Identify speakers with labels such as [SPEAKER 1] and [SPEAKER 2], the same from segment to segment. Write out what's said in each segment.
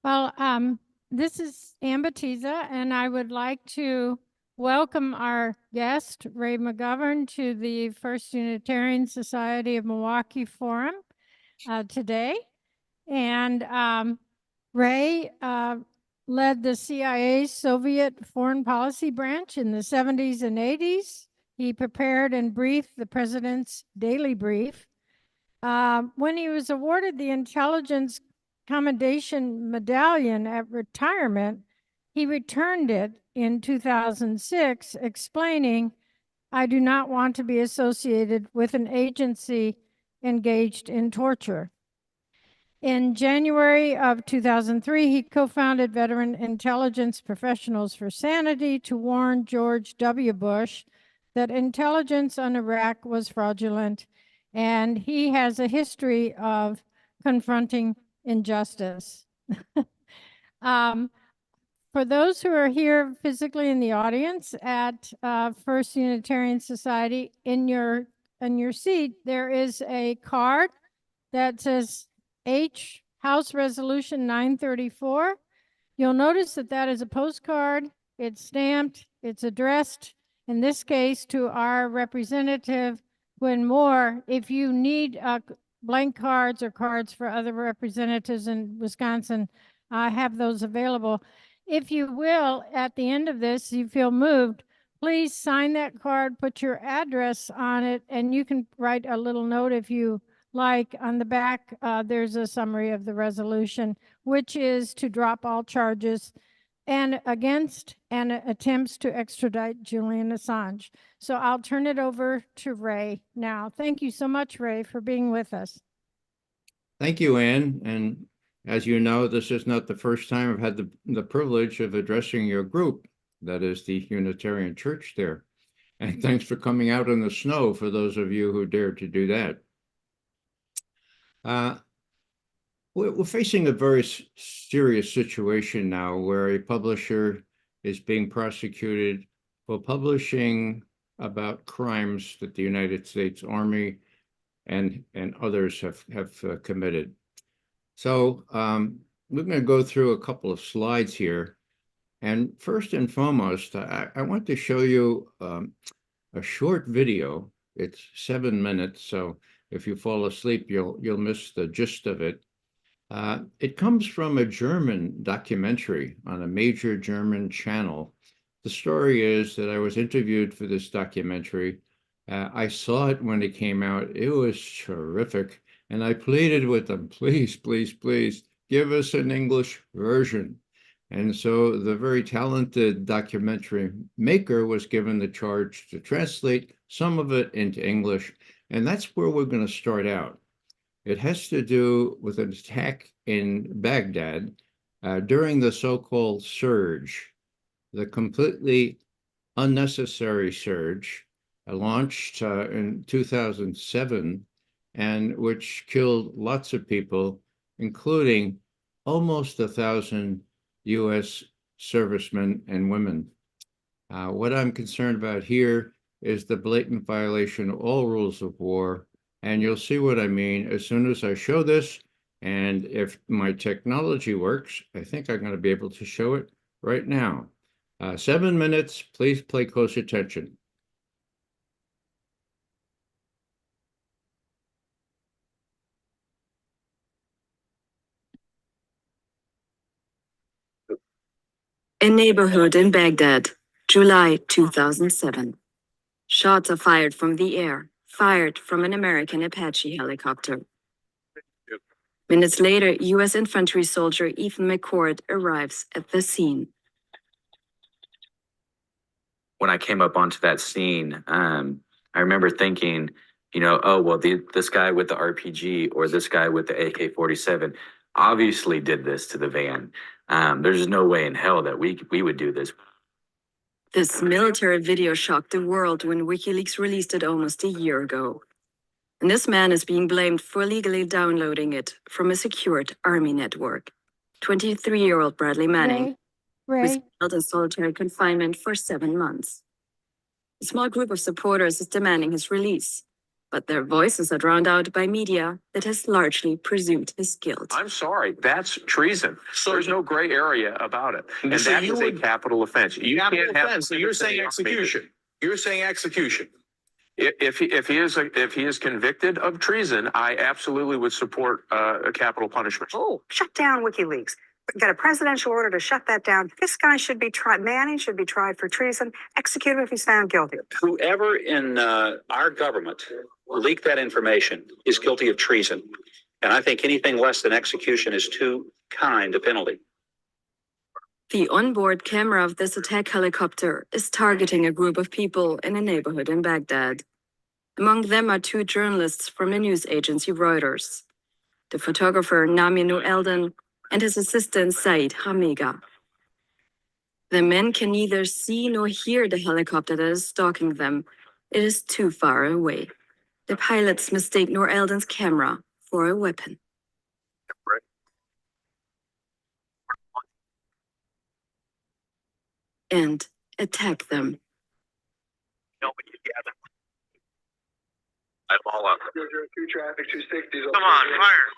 [SPEAKER 1] Well, this is Ann Batiza, and I would like to welcome our guest, Ray McGovern, to the First Unitarian Society of Milwaukee Forum today. And Ray led the CIA's Soviet Foreign Policy Branch in the 70s and 80s. He prepared and briefed the president's daily brief. When he was awarded the Intelligence Commendation Medallion at retirement, he returned it in 2006, explaining, "I do not want to be associated with an agency engaged in torture." In January of 2003, he co-founded Veteran Intelligence Professionals for Sanity to warn George W. Bush that intelligence on Iraq was fraudulent, and he has a history of confronting injustice. For those who are here physically in the audience at First Unitarian Society, in your seat, there is a card that says H House Resolution 934. You'll notice that that is a postcard. It's stamped. It's addressed, in this case, to our representative, Gwen Moore. If you need blank cards or cards for other representatives in Wisconsin, I have those available. If you will, at the end of this, you feel moved, please sign that card, put your address on it, and you can write a little note if you like. On the back, there's a summary of the resolution, which is to drop all charges and against and attempts to extradite Julian Assange. So I'll turn it over to Ray now. Thank you so much, Ray, for being with us.
[SPEAKER 2] Thank you, Ann. And as you know, this is not the first time I've had the privilege of addressing your group, that is the Unitarian Church there. And thanks for coming out in the snow for those of you who dared to do that. We're facing a very serious situation now where a publisher is being prosecuted for publishing about crimes that the United States Army and others have committed. So we're going to go through a couple of slides here. And first and foremost, I want to show you a short video. It's 7 minutes, so if you fall asleep, you'll miss the gist of it. It comes from a German documentary on a major German channel. The story is that I was interviewed for this documentary. I saw it when it came out. It was terrific. And I pleaded with them, please, please, please, give us an English version. And so the very talented documentary maker was given the charge to translate some of it into English. And that's where we're going to start out. It has to do with an attack in Baghdad during the so-called surge, the completely unnecessary surge launched in 2007, and which killed lots of people, including almost 1,000 U.S. servicemen and women. What I'm concerned about here is the blatant violation of all rules of war. And you'll see what I mean as soon as I show this. And if my technology works, I think I'm going to be able to show it right now. 7 minutes, please pay close attention.
[SPEAKER 3] A neighborhood in Baghdad, July 2007. Shots are fired from the air, fired from an American Apache helicopter. Minutes later, U.S. infantry soldier Ethan McCord arrives at the scene.
[SPEAKER 4] When I came up onto that scene, I remember thinking, oh, well, this guy with the RPG or this guy with the AK-47 obviously did this to the van. There's no way in hell that we would do this.
[SPEAKER 3] This military video shocked the world when WikiLeaks released it almost a year ago. And this man is being blamed for illegally downloading it from a secured army network. 23-year-old Bradley Manning was held in solitary confinement for 7 months. A small group of supporters is demanding his release. but their voices are drowned out by media that has largely presumed his guilt.
[SPEAKER 5] I'm sorry, that's treason. There's no gray area about it. And
[SPEAKER 6] So
[SPEAKER 5] that
[SPEAKER 6] you
[SPEAKER 5] is a
[SPEAKER 6] would-
[SPEAKER 5] capital offense. You
[SPEAKER 6] Capital
[SPEAKER 5] can't have.
[SPEAKER 6] offense, so you're saying execution. You're saying execution.
[SPEAKER 5] If he is convicted of treason, I absolutely would support a capital punishment.
[SPEAKER 7] Oh, shut down WikiLeaks. Got a presidential order to shut that down. This guy should be tried. Manning should be tried for treason. Execute him if he's found guilty.
[SPEAKER 8] Whoever in our government leaked that information is guilty of treason. And I think anything less than execution is too kind a penalty.
[SPEAKER 3] The onboard camera of this attack helicopter is targeting a group of people in a neighborhood in Baghdad. Among them are two journalists from the news agency Reuters, the photographer Naminu Eldon and his assistant Said Hamiga. The men can neither see nor hear the helicopter that is stalking them. It is too far away. The pilots mistake Noor Eldon's camera for a weapon. And attack them.
[SPEAKER 5] I'm all up.
[SPEAKER 6] Come on, fire.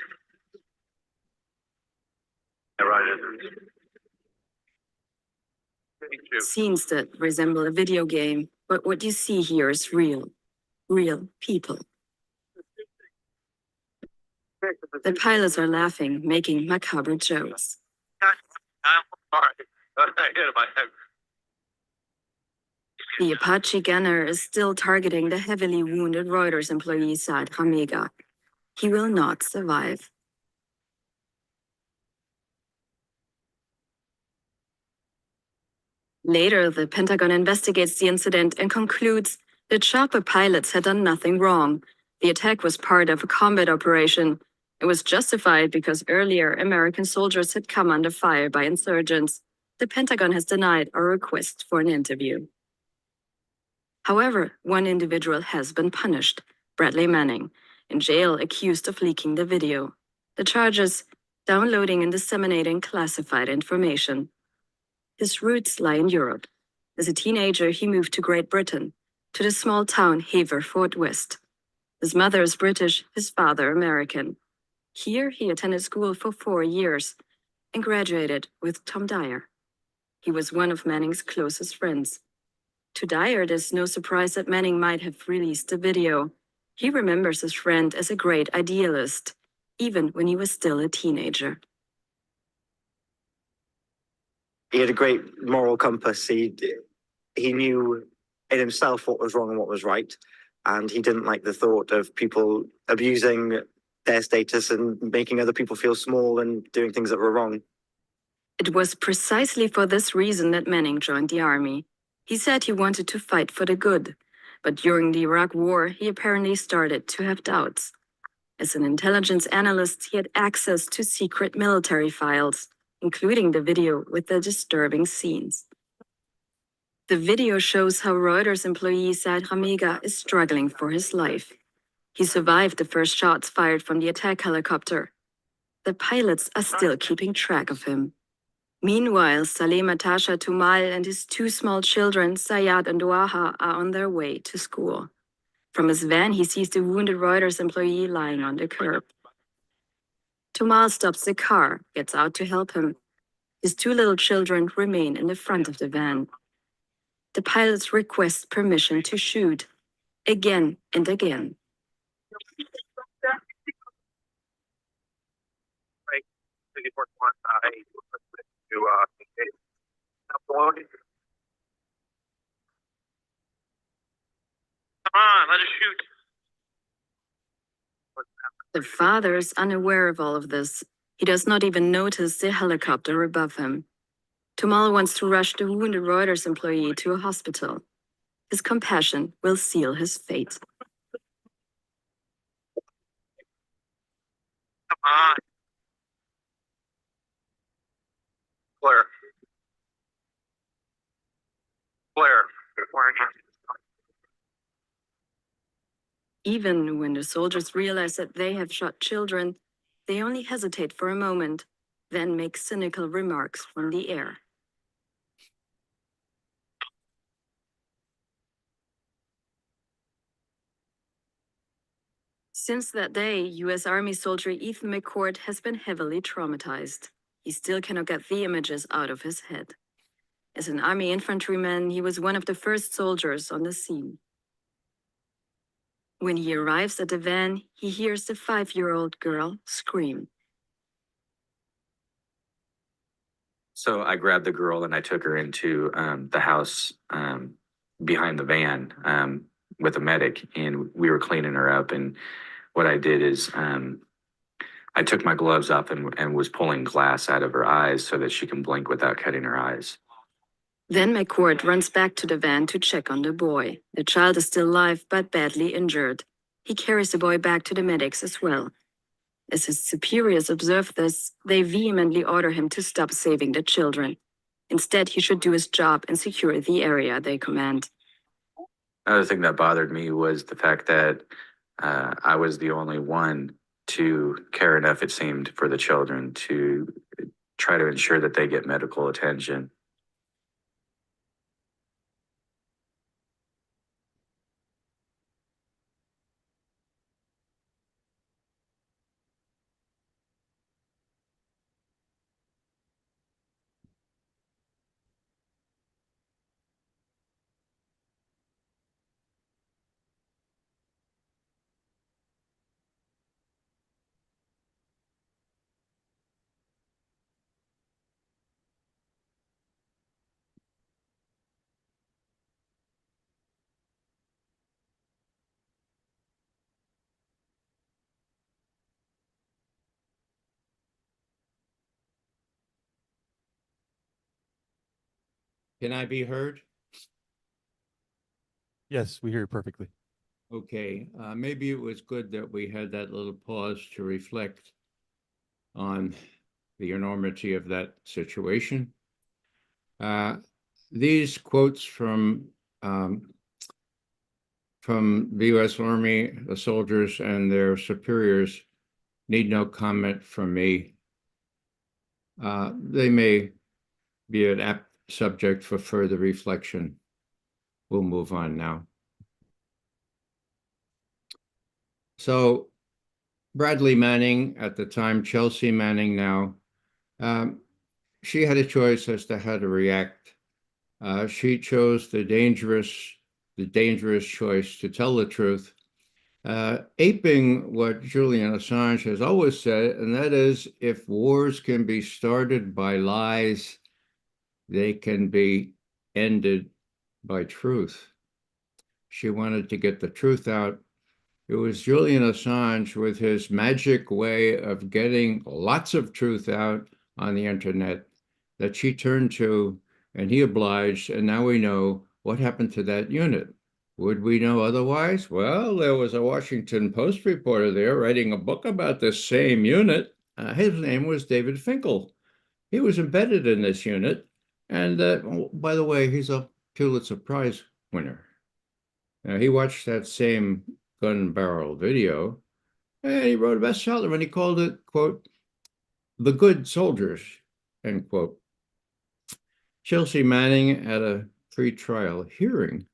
[SPEAKER 3] Scenes that resemble a video game, but what you see here is real people. The pilots are laughing, making macabre jokes. The Apache gunner is still targeting the heavily wounded Reuters employee Saad Hamiga. He will not survive. Later, the Pentagon investigates the incident and concludes that chopper pilots had done nothing wrong. The attack was part of a combat operation. It was justified because earlier American soldiers had come under fire by insurgents. The Pentagon has denied our request for an interview. However, one individual has been punished, Bradley Manning, in jail accused of leaking the video. The charges: downloading and disseminating classified information. His roots lie in Europe. As a teenager, he moved to Great Britain, to the small town Haverford West. His mother is British, his father American. Here, he attended school for 4 years and graduated with Tom Dyer. He was one of Manning's closest friends. To Dyer, it is no surprise that Manning might have released the video. He remembers his friend as a great idealist, even when he was still a teenager.
[SPEAKER 9] He had a great moral compass. He knew in himself what was wrong and what was right. And he didn't like the thought of people abusing their status and making other people feel small and doing things that were wrong.
[SPEAKER 3] It was precisely for this reason that Manning joined the army. He said he wanted to fight for the good, but during the Iraq War, he apparently started to have doubts. As an intelligence analyst, he had access to secret military files, including the video with the disturbing scenes. The video shows how Reuters employee Saad Hamiga is struggling for his life. He survived the first shots fired from the attack helicopter. The pilots are still keeping track of him. Meanwhile, Saleh Matasha Tumal and his 2 small children, Sayad and Duaha, are on their way to school. From his van, he sees the wounded Reuters employee lying on the curb. Tumal stops the car, gets out to help him. His 2 little children remain in the front of the van. The pilots request permission to shoot, again and again.
[SPEAKER 6] Come on, let us shoot.
[SPEAKER 3] The father is unaware of all of this. He does not even notice the helicopter above him. Tumal wants to rush the wounded Reuters employee to a hospital. His compassion will seal his fate.
[SPEAKER 6] Come on. Blair.
[SPEAKER 3] Even when the soldiers realize that they have shot children, they only hesitate for a moment, then make cynical remarks from the air. Since that day, U.S. Army soldier Ethan McCord has been heavily traumatized. He still cannot get the images out of his head. As an Army infantryman, he was one of the first soldiers on the scene. When he arrives at the van, he hears the 5-year-old girl scream.
[SPEAKER 4] So I grabbed the girl and I took her into the house behind the van with a medic, and we were cleaning her up. And what I did is I took my gloves off and was pulling glass out of her eyes so that she can blink without cutting her eyes.
[SPEAKER 3] Then McCord runs back to the van to check on the boy. The child is still alive but badly injured. He carries the boy back to the medics as well. As his superiors observe this, they vehemently order him to stop saving the children. Instead, he should do his job and secure the area they command.
[SPEAKER 4] Another thing that bothered me was the fact that I was the only one to care enough, it seemed, for the children to try to ensure that they get medical attention.
[SPEAKER 2] Can I be heard?
[SPEAKER 10] Yes, we hear you perfectly.
[SPEAKER 2] Okay, maybe it was good that we had that little pause to reflect on the enormity of that situation. These quotes from the U.S. Army, the soldiers, and their superiors need no comment from me. They may be an apt subject for further reflection. We'll move on now. So Bradley Manning, at the time, Chelsea Manning now, she had a choice as to how to react. She chose the dangerous choice to tell the truth, aping what Julian Assange has always said, and that is, if wars can be started by lies, they can be ended by truth. She wanted to get the truth out. It was Julian Assange with his magic way of getting lots of truth out on the internet that she turned to, and he obliged, and now we know what happened to that unit. Would we know otherwise? Well, there was a Washington Post reporter there writing a book about this same unit. His name was David Finkel. He was embedded in this unit, and by the way, he's a Pulitzer Prize winner. Now, he watched that same gun barrel video, and he wrote a bestseller, and he called it, quote, "The Good Soldiers," end quote. Chelsea Manning, at a pre-trial hearing,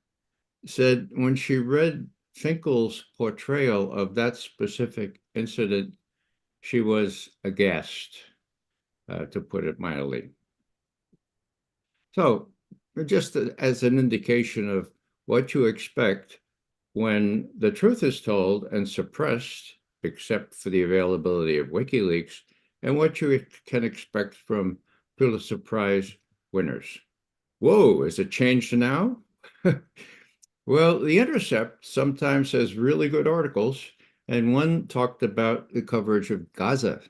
[SPEAKER 2] said when she read Finkel's portrayal of that specific incident, she was aghast, to put it mildly. So, just as an indication of what to expect when the truth is told and suppressed, except for the availability of WikiLeaks, and what you can expect from Pulitzer Prize winners. Whoa, is it changed now? Well, The Intercept sometimes has really good articles, and one talked about the coverage of Gaza.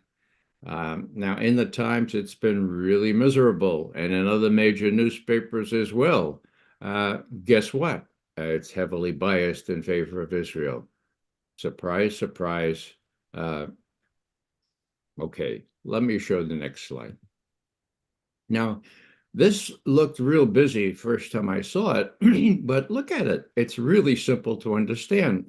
[SPEAKER 2] Now, in the Times, it's been really miserable, and in other major newspapers as well. Guess what? It's heavily biased in favor of Israel. Surprise, surprise. Okay, let me show the next slide. Now, this looked real busy first time I saw it, but look at it. It's really simple to understand.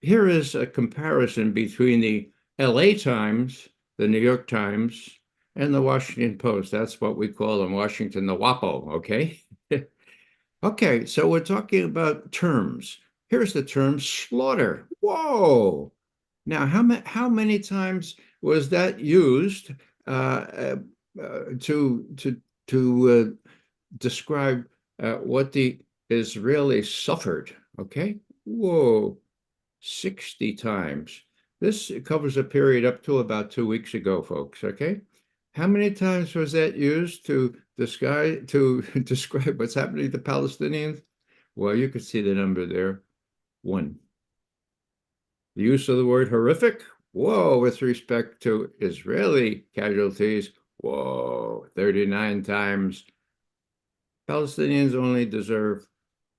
[SPEAKER 2] Here is a comparison between the LA Times, the New York Times, and the Washington Post. That's what we call in Washington the WAPO, okay? Okay, so we're talking about terms. Here's the term slaughter. Whoa, Now, how many times was that used to describe what the Israelis suffered? Okay, whoa, 60 times. This covers a period up to about 2 weeks ago, folks. Okay, how many times was that used to describe what's happening to the Palestinians? Well, you could see the number there, 1. The use of the word horrific, whoa, with respect to Israeli casualties, whoa, 39 times. Palestinians only deserve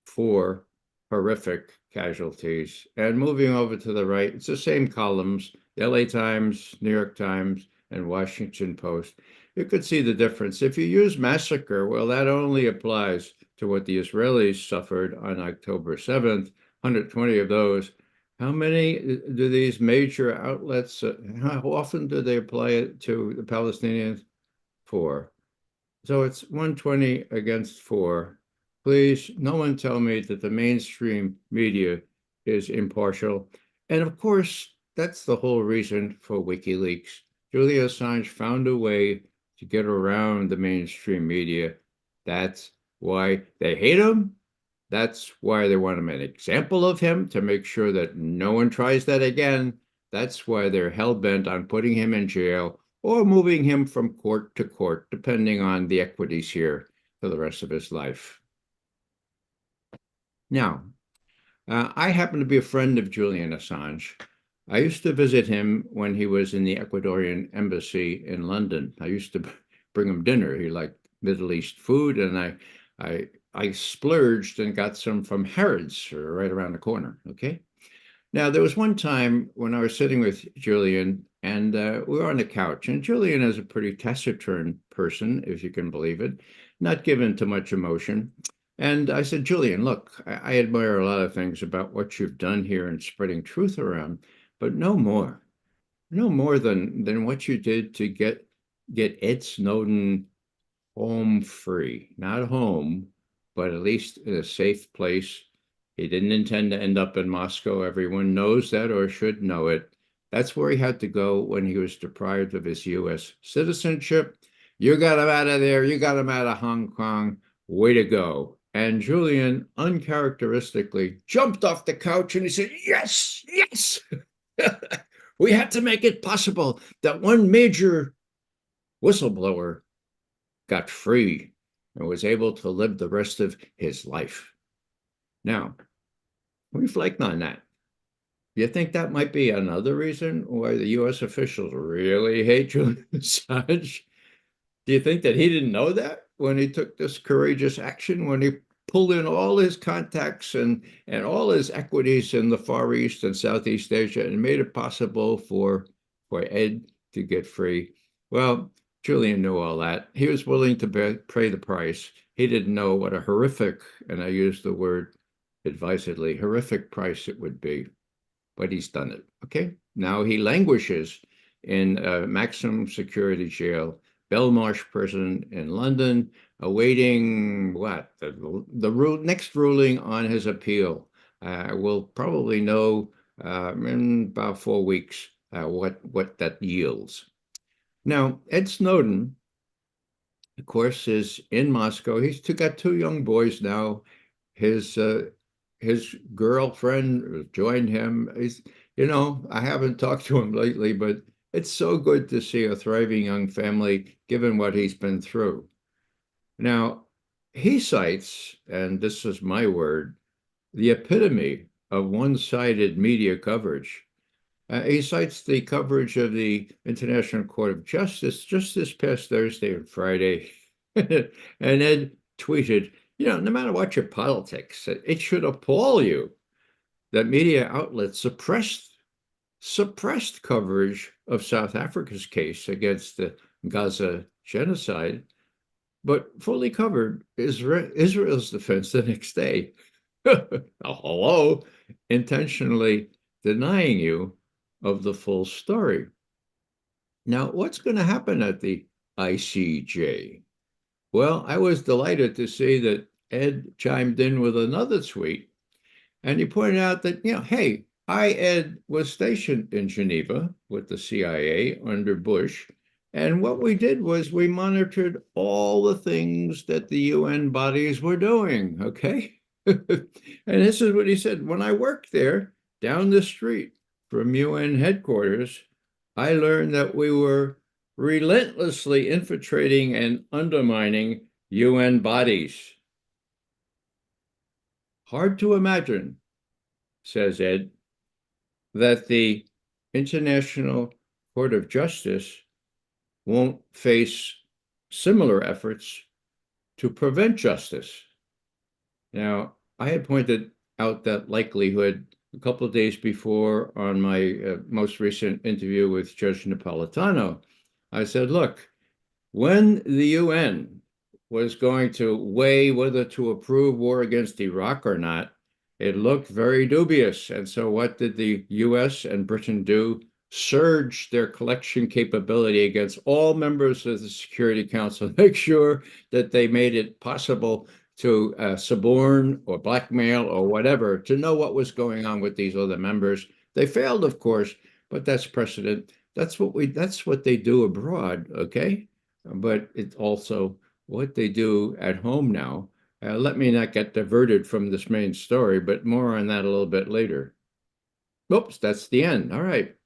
[SPEAKER 2] 4 horrific casualties. And moving over to the right, it's the same columns, the LA Times, New York Times, and Washington Post. You could see the difference. If you use massacre, well, that only applies to what the Israelis suffered on October 7th, 120 of those. How many do these major outlets, how often do they apply it to the Palestinians? 4. So it's 120 against 4. Please, no one tell me that the mainstream media is impartial. And of course, that's the whole reason for WikiLeaks. Julian Assange found a way to get around the mainstream media. That's why they hate him. That's why they want to make an example of him, to make sure that no one tries that again. That's why they're hell-bent on putting him in jail or moving him from court to court, depending on the equities here for the rest of his life. Now, I happen to be a friend of Julian Assange. I used to visit him when he was in the Ecuadorian embassy in London. I used to bring him dinner. He liked Middle East food, and I splurged and got some from Harrods right around the corner, okay? Now, there was one time when I was sitting with Julian, and we were on the couch, and Julian is a pretty taciturn person, if you can believe it, not given to much emotion. And I said, Julian, look, I admire a lot of things about what you've done here in spreading truth around, but no more than what you did to get Ed Snowden home free, not home, but at least in a safe place. He didn't intend to end up in Moscow. Everyone knows that, or should know it. That's where he had to go when he was deprived of his U.S. citizenship. You got him out of there. You got him out of Hong Kong. Way to go. And Julian uncharacteristically jumped off the couch and he said, yes, yes. We had to make it possible that one major whistleblower got free and was able to live the rest of his life. Now, reflect on that. You think that might be another reason why the U.S. officials really hate Julian Assange? Do you think that he didn't know that when he took this courageous action, when he pulled in all his contacts and all his equities in the Far East and Southeast Asia and made it possible for Ed to get free? Well, Julian knew all that. He was willing to pay the price. He didn't know what a horrific, and I use the word advisedly, horrific price it would be, but he's done it. Okay, now he languishes in maximum security jail, Belmarsh prison in London, awaiting what the next ruling on his appeal. We'll probably know in about 4 weeks what that yields. Now, Ed Snowden, of course, is in Moscow. He's got 2 young boys now. His girlfriend joined him. I haven't talked to him lately, but it's so good to see a thriving young family, given what he's been through. Now, he cites, and this is my word, the epitome of one-sided media coverage. He cites the coverage of the International Court of Justice just this past Thursday and Friday. And Ed tweeted, no matter what your politics, it should appall you that media outlets suppressed coverage of South Africa's case against the Gaza genocide, but fully covered Israel's defense the next day. Hello, intentionally denying you of the full story. Now, what's going to happen at the ICJ? Well, I was delighted to see that Ed chimed in with another tweet, and he pointed out that, hey, Ed was stationed in Geneva with the CIA under Bush. And what we did was we monitored all the things that the UN bodies were doing, okay? And this is what he said. When I worked there down the street from UN headquarters, I learned that we were relentlessly infiltrating and undermining UN bodies. Hard to imagine, says Ed, that the International Court of Justice won't face similar efforts to prevent justice. Now, I had pointed out that likelihood a couple of days before on my most recent interview with Judge Napolitano. I said, look, when the UN was going to weigh whether to approve war against Iraq or not, it looked very dubious. And so what did the US and Britain do? Surge their collection capability against all members of the Security Council, make sure that they made it possible to suborn or blackmail or whatever to know what was going on with these other members. They failed, of course, but that's precedent. That's what they do abroad, okay? But it's also what they do at home now. Let me not get diverted from this main story, but more on that a little bit later. Oops, that's the end. All right.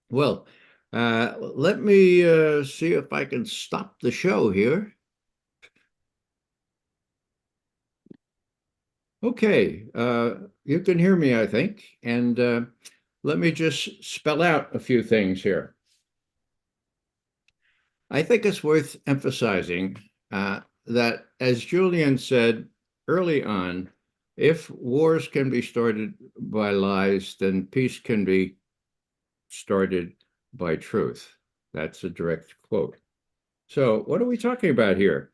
[SPEAKER 2] Well, let me see if I can stop the show here. Okay, you can hear me, I think. And let me just spell out a few things here. I think it's worth emphasizing that, as Julian said early on, if wars can be started by lies, then peace can be started by truth. That's a direct quote. So what are we talking about here?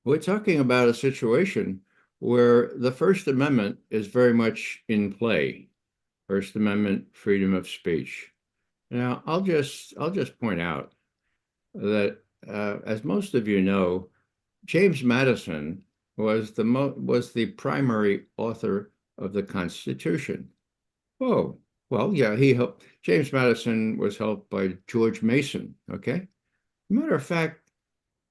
[SPEAKER 2] We're talking about a situation where the First Amendment is very much in play. First Amendment, freedom of speech. Now, I'll just point out that, as most of you know, James Madison was the primary author of the Constitution. Oh, well, yeah, he helped. James Madison was helped by George Mason, okay? Matter of fact,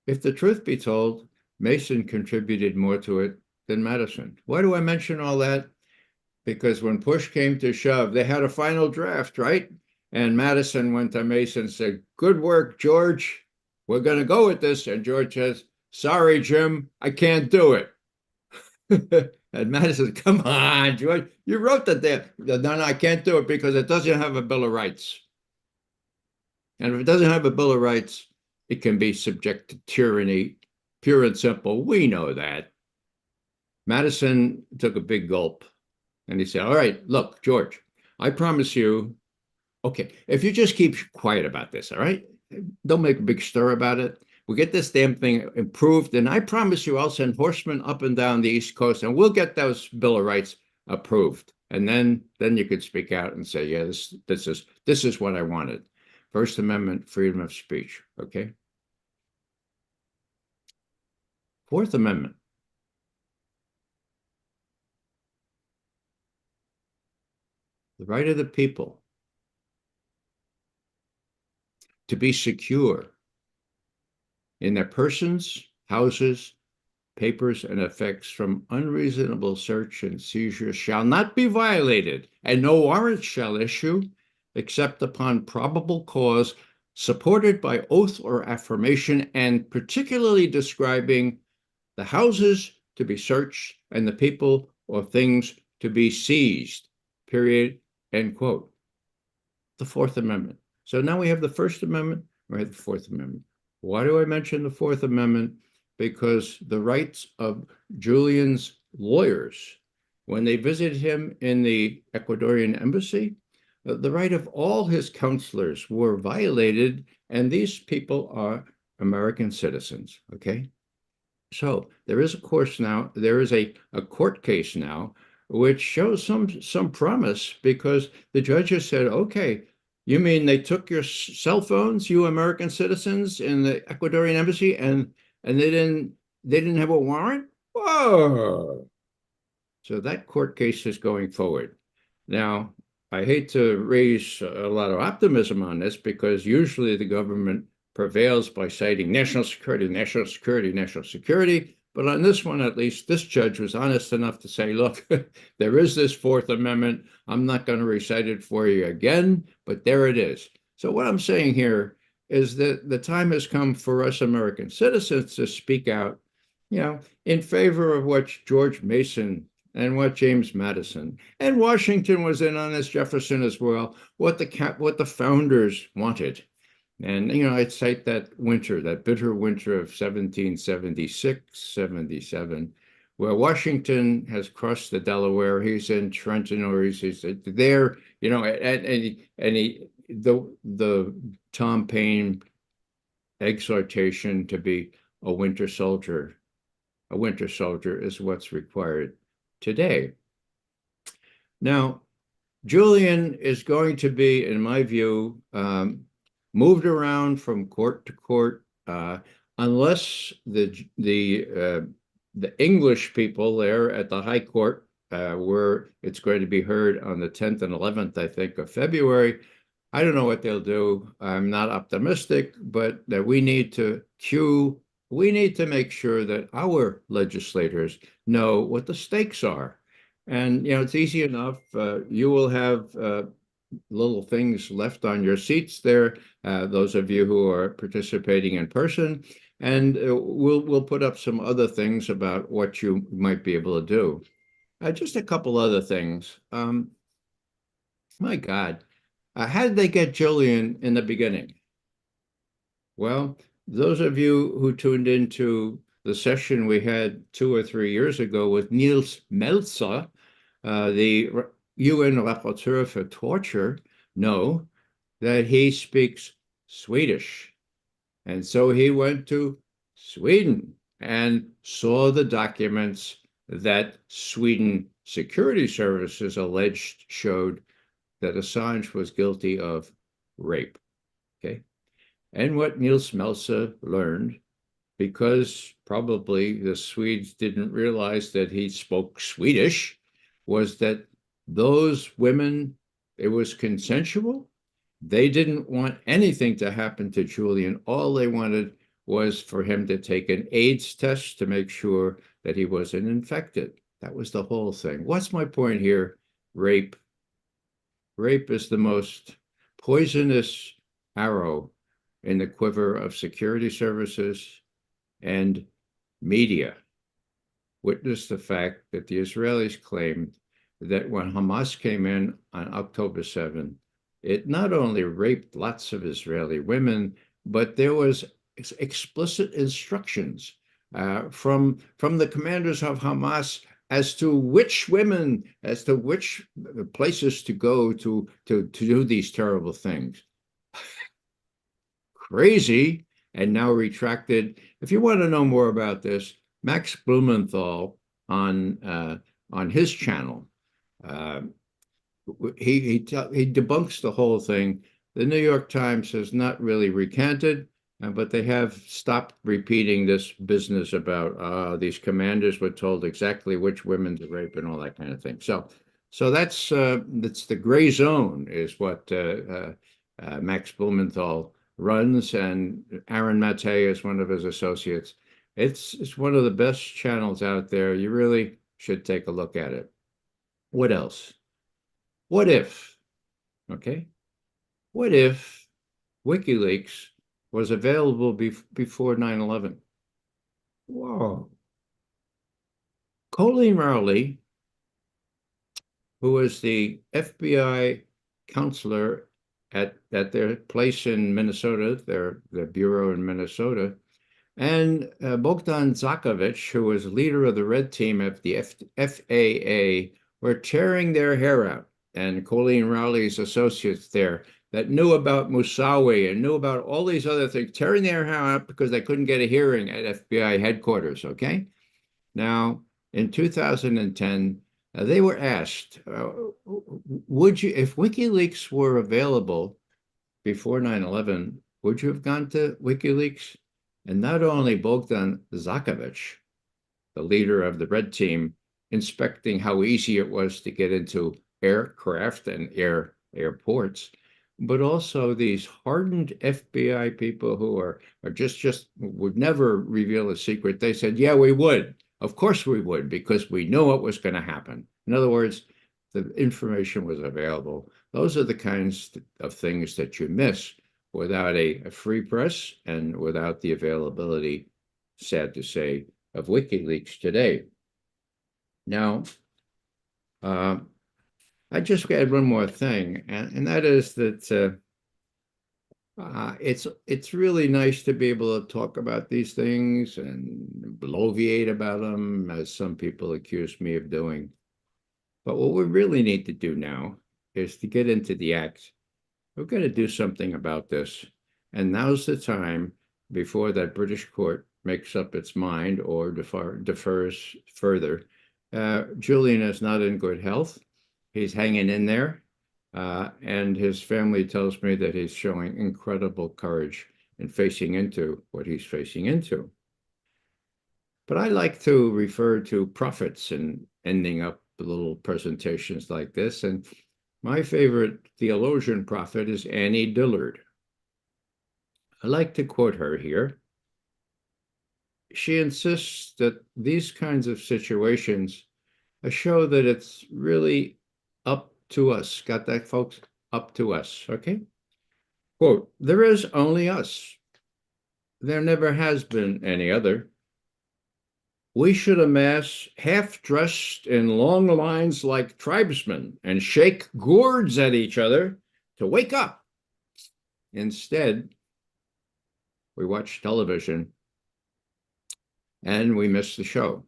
[SPEAKER 2] if the truth be told, Mason contributed more to it than Madison. Why do I mention all that? Because when push came to shove, they had a final draft, right? And Madison went to Mason and said, good work, George. We're going to go with this. And George says, sorry, Jim, I can't do it. And Madison, come on, George, you wrote that there. No, I can't do it because it doesn't have a Bill of Rights. And if it doesn't have a Bill of Rights, it can be subject to tyranny, pure and simple. We know that. Madison took a big gulp and he said, all right, look, George, I promise you, okay, if you just keep quiet about this, all right? Don't make a big stir about it. We'll get this damn thing improved. And I promise you, I'll send horsemen up and down the East Coast and we'll get those Bill of Rights approved. And then you could speak out and say, yeah, this is what I wanted. First Amendment, freedom of speech, okay? Fourth Amendment. The right of the people to be secure in their persons, houses, papers, and effects from unreasonable search and seizure shall not be violated, and no warrant shall issue except upon probable cause supported by oath or affirmation, and particularly describing the houses to be searched and the people or things to be seized, period, end quote. The Fourth Amendment. So now we have the First Amendment, we have the Fourth Amendment. Why do I mention the Fourth Amendment? Because the rights of Julian's lawyers, when they visited him in the Ecuadorian embassy, the right of all his counselors were violated, and these people are American citizens, okay? So there is a course now, there is a court case now, which shows some promise, because the judges said, okay, you mean they took your cell phones, you American citizens in the Ecuadorian embassy, and they didn't have a warrant? Whoa! So that court case is going forward. Now, I hate to raise a lot of optimism on this because usually the government prevails by citing national security, national security, national security. But on this one, at least, this judge was honest enough to say, look, there is this Fourth Amendment. I'm not going to recite it for you again, but there it is. So what I'm saying here is that the time has come for us American citizens to speak out, in favor of what George Mason and what James Madison and Washington was in on this, Jefferson as well, what the founders wanted. And, I'd cite that bitter winter of 1776, 77, where Washington has crossed the Delaware. He's in Trenton, or he's there, the Tom Paine exhortation to be a winter soldier is what's required today. Now, Julian is going to be, in my view, moved around from court to court, unless the English people there at the High Court, where it's going to be heard on the 10th and 11th, I think, of February. I don't know what they'll do. I'm not optimistic, but that we need to make sure that our legislators know what the stakes are. And, it's easy enough. You will have little things left on your seats there, those of you who are participating in person, and we'll put up some other things about what you might be able to do. Just a couple other things. My God, how did they get Julian in the beginning? Well, those of you who tuned into the session we had 2 or 3 years ago with Niels Melzer, the UN rapporteur for torture, know that he speaks Swedish. And so he went to Sweden and saw the documents that Sweden security services alleged showed that Assange was guilty of rape. Okay. And what Niels Melzer learned, because probably the Swedes didn't realize that he spoke Swedish, was that those women, it was consensual. They didn't want anything to happen to Julian. All they wanted was for him to take an AIDS test to make sure that he wasn't infected. That was the whole thing. What's my point here? Rape. Rape is the most poisonous arrow in the quiver of security services and media. Witness the fact that the Israelis claimed that when Hamas came in on October 7, it not only raped lots of Israeli women, but there was explicit instructions from the commanders of Hamas as to which places to go to do these terrible things. Crazy, and now retracted. If you want to know more about this, Max Blumenthal on his channel, he debunks the whole thing. The New York Times has not really recanted, but they have stopped repeating this business about these commanders were told exactly which women to rape and all that kind of thing. So that's the gray zone is what Max Blumenthal runs, and Aaron Mate is one of his associates. It's one of the best channels out there. You really should take a look at it. What else? What if, okay? What if WikiLeaks was available before 9/11? Whoa. Colleen Rowley, who was the FBI counselor at their place in Minnesota, their bureau in Minnesota, and Bogdan Zakovich, who was leader of the red team at the FAA, were tearing their hair out. And Colleen Rowley's associates there that knew about Moussaoui and knew about all these other things, tearing their hair out because they couldn't get a hearing at FBI headquarters, okay? Now, in 2010, they were asked, would you, if WikiLeaks were available before 9/11, would you have gone to WikiLeaks? And not only Bogdan Zakovich, the leader of the red team, inspecting how easy it was to get into aircraft and airports, but also these hardened FBI people who are just would never reveal a secret. They said, yeah, we would. Of course we would, because we knew what was going to happen. In other words, the information was available. Those are the kinds of things that you miss without a free press and without the availability, sad to say, of WikiLeaks today. Now, I just add one more thing, and that is that it's really nice to be able to talk about these things and bloviate about them, as some people accuse me of doing. But what we really need to do now is to get into the act. We're going to do something about this, and now's the time before that British court makes up its mind or defers further. Julian is not in good health. He's hanging in there, and his family tells me that he's showing incredible courage in facing into what he's facing into. But I like to refer to prophets and ending up little presentations like this, and my favorite theologian prophet is Annie Dillard. I like to quote her here. She insists that these kinds of situations show that it's really up to us. Got that, folks? Up to us, okay? Quote, there is only us. There never has been any other. We should amass half-dressed in long lines like tribesmen and shake gourds at each other to wake up. Instead, we watch television and we miss the show.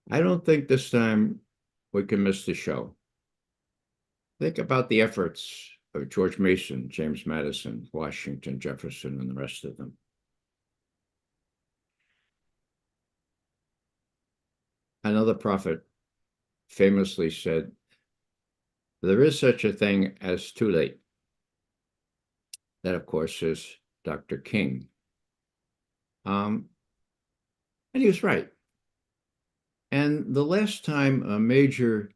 [SPEAKER 2] I don't think this time we can miss the show. Think about the efforts of George Mason, James Madison, Washington, Jefferson, and the rest of them. Another prophet famously said, there is such a thing as too late. That, of course, is Dr. King. And he was right. And the last time a major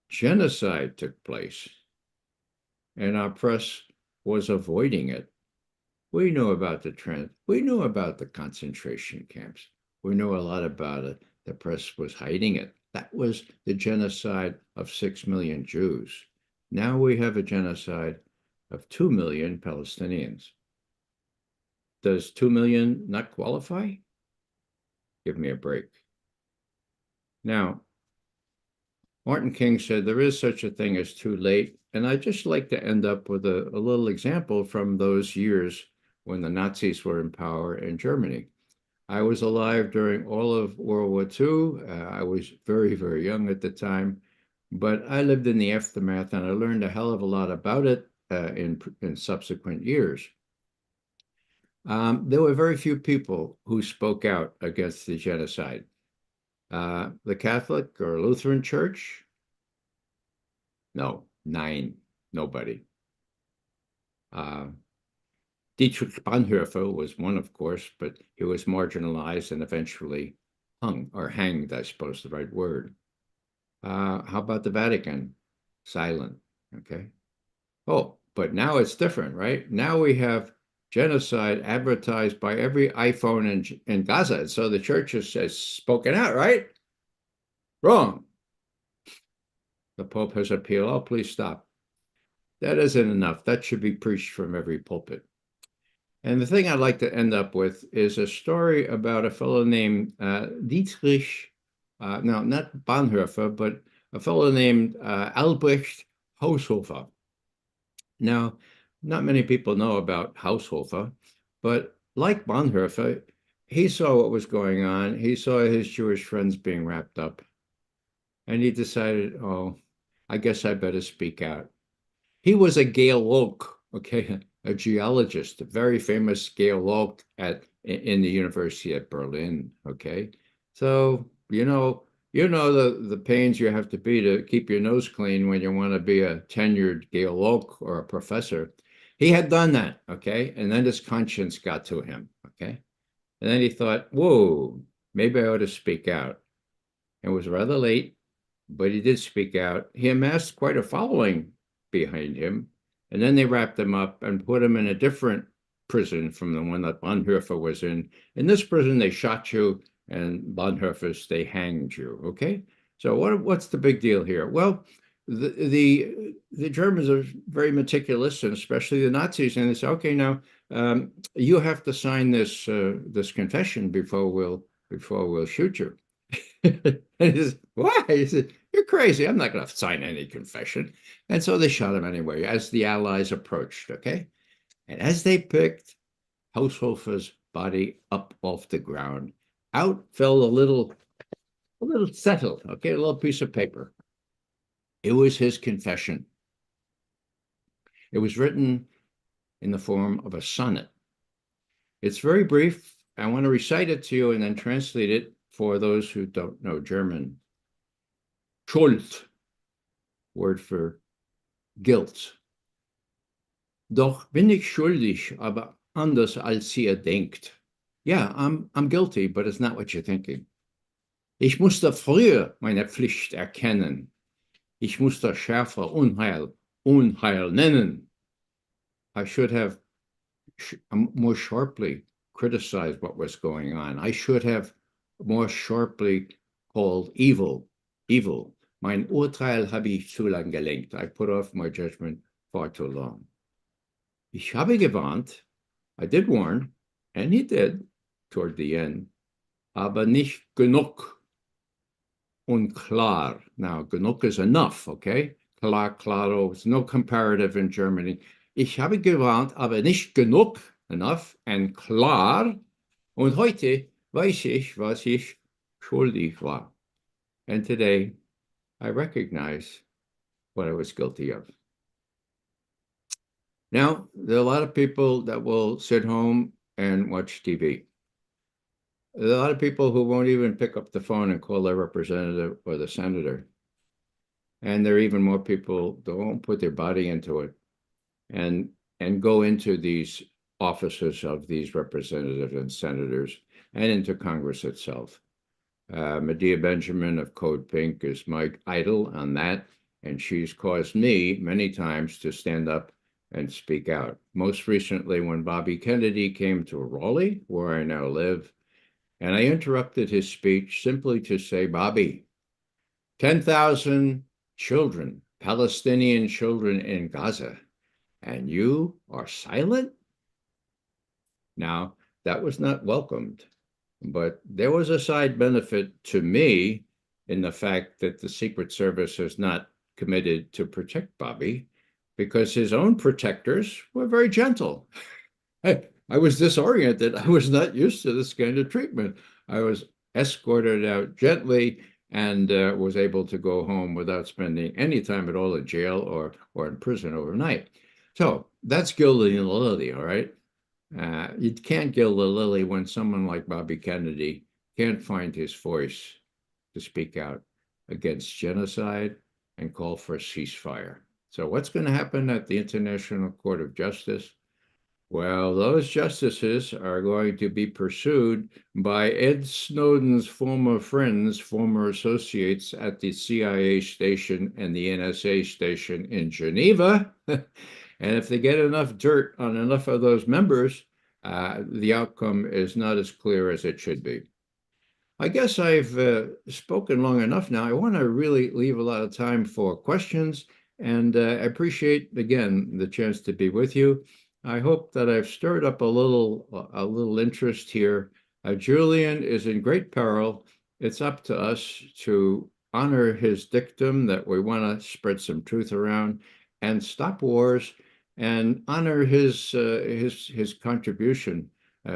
[SPEAKER 2] genocide took place, and our press was avoiding it, we knew about the trend. We knew about the concentration camps. We knew a lot about it. The press was hiding it. That was the genocide of 6 million Jews. Now we have a genocide of 2 million Palestinians. Does 2 million not qualify? Give me a break. Now, Martin King said there is such a thing as too late, and I'd just like to end up with a little example from those years when the Nazis were in power in Germany. I was alive during all of World War II. I was very, very young at the time, but I lived in the aftermath, and I learned a hell of a lot about it in subsequent years. There were very few people who spoke out against the genocide. The Catholic or Lutheran Church? No, 9, nobody. Dietrich Bonhoeffer was one, of course, but he was marginalized and eventually hung, or hanged, I suppose the right word. How about the Vatican? Silent, okay? Oh, but now it's different, right? Now we have genocide advertised by every iPhone in Gaza. And so the church has spoken out, right? Wrong. The Pope has appealed. Oh, please stop. That isn't enough. That should be preached from every pulpit. And the thing I'd like to end up with is a story about a fellow named Dietrich, no, not Bonhoeffer, but a fellow named Albrecht Haushofer. Now, not many people know about Haushofer, but like Bonhoeffer, he saw what was going on. He saw his Jewish friends being wrapped up. And he decided, oh, I guess I better speak out. He was a geolog, okay, a geologist, a very famous geolog in the University at Berlin, okay? So, you know the pains you have to be to keep your nose clean when you want to be a tenured geolog or a professor. He had done that, okay? And then his conscience got to him, okay? And then he thought, whoa, maybe I ought to speak out. It was rather late, but he did speak out. He amassed quite a following behind him, and then they wrapped him up and put him in a different prison from the one that Bonhoeffer was in. In this prison, they shot you, and Bonhoeffer's, they hanged you, okay? So what's the big deal here? Well, the Germans are very meticulous, and especially the Nazis, and they say, okay, now you have to sign this this confession before we'll shoot you. And he says, why? He said, you're crazy. I'm not going to sign any confession. And so they shot him anyway as the Allies approached, okay? And as they picked Haushofer's body up off the ground, out fell a little settle, okay, a little piece of paper. It was his confession. It was written in the form of a sonnet. It's very brief. I want to recite it to you and then translate it for those who don't know German. Schuld, word for guilt. Doch bin ich schuldig, aber anders als ihr denkt. Yeah, I'm guilty, but it's not what you're thinking. Ich musste früher meine Pflicht erkennen. Ich musste schärfer Unheil nennen. I should have more sharply criticized what was going on. I should have more sharply called evil. Mein Urteil habe ich zu lang gelenkt. I put off my judgment far too long. Ich habe gewarnt. I did warn, and he did toward the end, aber nicht genug. Und klar. Now, genug is enough, okay? Klar, claro. There's no comparative in Germany. Ich habe gewarnt, aber nicht genug, enough, and klar. Und heute weiß ich, was ich schuldig war. And today, I recognize what I was guilty of. Now, there are a lot of people that will sit home and watch TV. There are a lot of people who won't even pick up the phone and call their representative or the senator. And there are even more people that won't put their body into it and go into these offices of these representatives and senators and into Congress itself. Medea Benjamin of Code Pink is my idol on that, and she's caused me many times to stand up and speak out. Most recently, when Bobby Kennedy came to Raleigh, where I now live, and I interrupted his speech simply to say, Bobby, 10,000 children, Palestinian children in Gaza, and you are silent? Now, that was not welcomed, but there was a side benefit to me in the fact that the Secret Service is not committed to protect Bobby because his own protectors were very gentle. I was disoriented. I was not used to this kind of treatment. I was escorted out gently and was able to go home without spending any time at all in jail or in prison overnight. So that's gilding the lily, all right? You can't gild the lily when someone like Bobby Kennedy can't find his voice to speak out against genocide and call for a ceasefire. So what's going to happen at the International Court of Justice? Well, those justices are going to be pursued by Ed Snowden's former friends, former associates at the CIA station and the NSA station in Geneva. And if they get enough dirt on enough of those members, the outcome is not as clear as it should be. I guess I've spoken long enough now. I want to really leave a lot of time for questions, and I appreciate, again, the chance to be with you. I hope that I've stirred up a little interest here. Julian is in great peril. It's up to us to honor his dictum that we want to spread some truth around and stop wars, and honor his contribution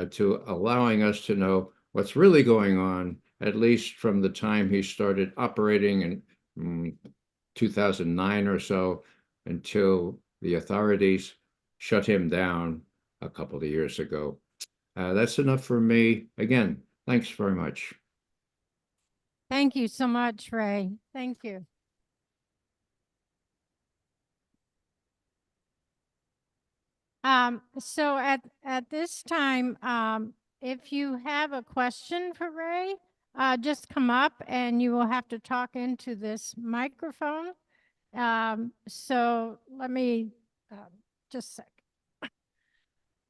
[SPEAKER 2] to allowing us to know what's really going on, at least from the time he started operating in 2009 or so until the authorities shut him down a couple of years ago. That's enough for me. Again, thanks very much.
[SPEAKER 1] Thank you so much, Ray. Thank you. So at this time, if you have a question for Ray, just come up and you will have to talk into this microphone. So let me, just a sec.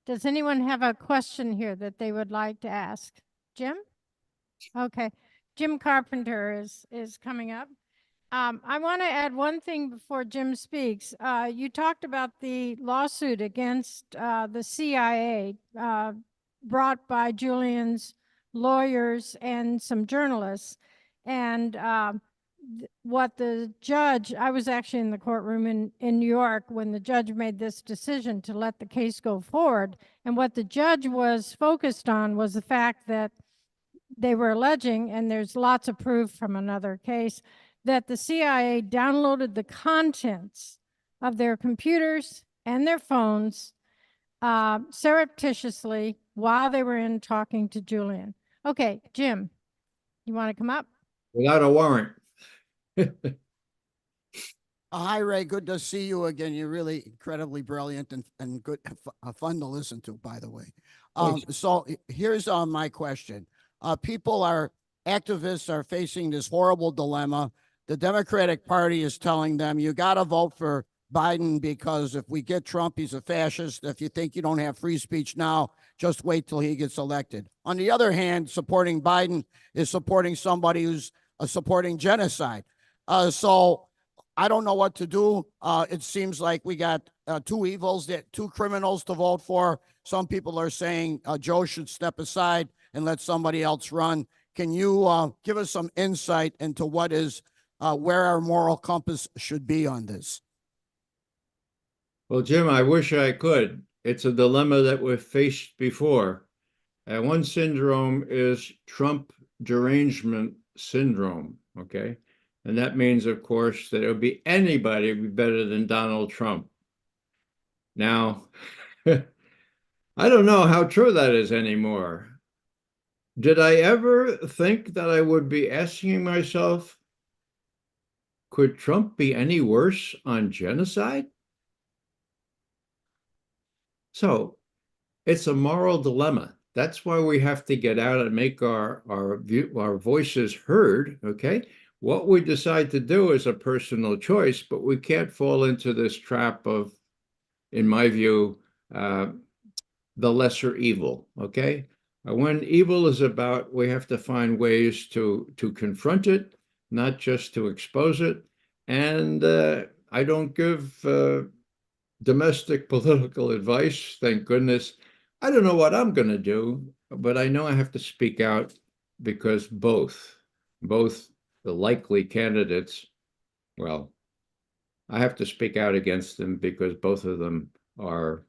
[SPEAKER 1] Does anyone have a question here that they would like to ask? Jim? Okay. Jim Carpenter is coming up. I want to add one thing before Jim speaks. You talked about the lawsuit against the CIA brought by Julian's lawyers and some journalists. And what the judge, I was actually in the courtroom in New York when the judge made this decision to let the case go forward. And what the judge was focused on was the fact that they were alleging, and there's lots of proof from another case, that the CIA downloaded the contents of their computers and their phones surreptitiously while they were in talking to Julian. Okay, Jim, you want to come up?
[SPEAKER 2] Without a warrant.
[SPEAKER 10] Hi, Ray. Good to see you again. You're really incredibly brilliant and good, fun to listen to, by the way. So here's my question. Activists are facing this horrible dilemma. The Democratic Party is telling them, you got to vote for Biden because if we get Trump, he's a fascist. If you think you don't have free speech now, just wait till he gets elected. On the other hand, supporting Biden is supporting somebody who's supporting genocide. So I don't know what to do. It seems like we got two criminals to vote for. Some people are saying Joe should step aside and let somebody else run. Can you give us some insight into where our moral compass should be on this?
[SPEAKER 2] Well, Jim, I wish I could. It's a dilemma that we've faced before. One syndrome is Trump derangement syndrome, okay? And that means, of course, that it would be anybody would be better than Donald Trump. Now, I don't know how true that is anymore. Did I ever think that I would be asking myself, could Trump be any worse on genocide? So it's a moral dilemma. That's why we have to get out and make our voices heard, okay? What we decide to do is a personal choice, but we can't fall into this trap of, in my view, the lesser evil, okay? When evil is about, we have to find ways to confront it, not just to expose it. And I don't give domestic political advice, thank goodness. I don't know what I'm going to do, but I know I have to speak out because both the likely candidates, well, I have to speak out against them because both of them are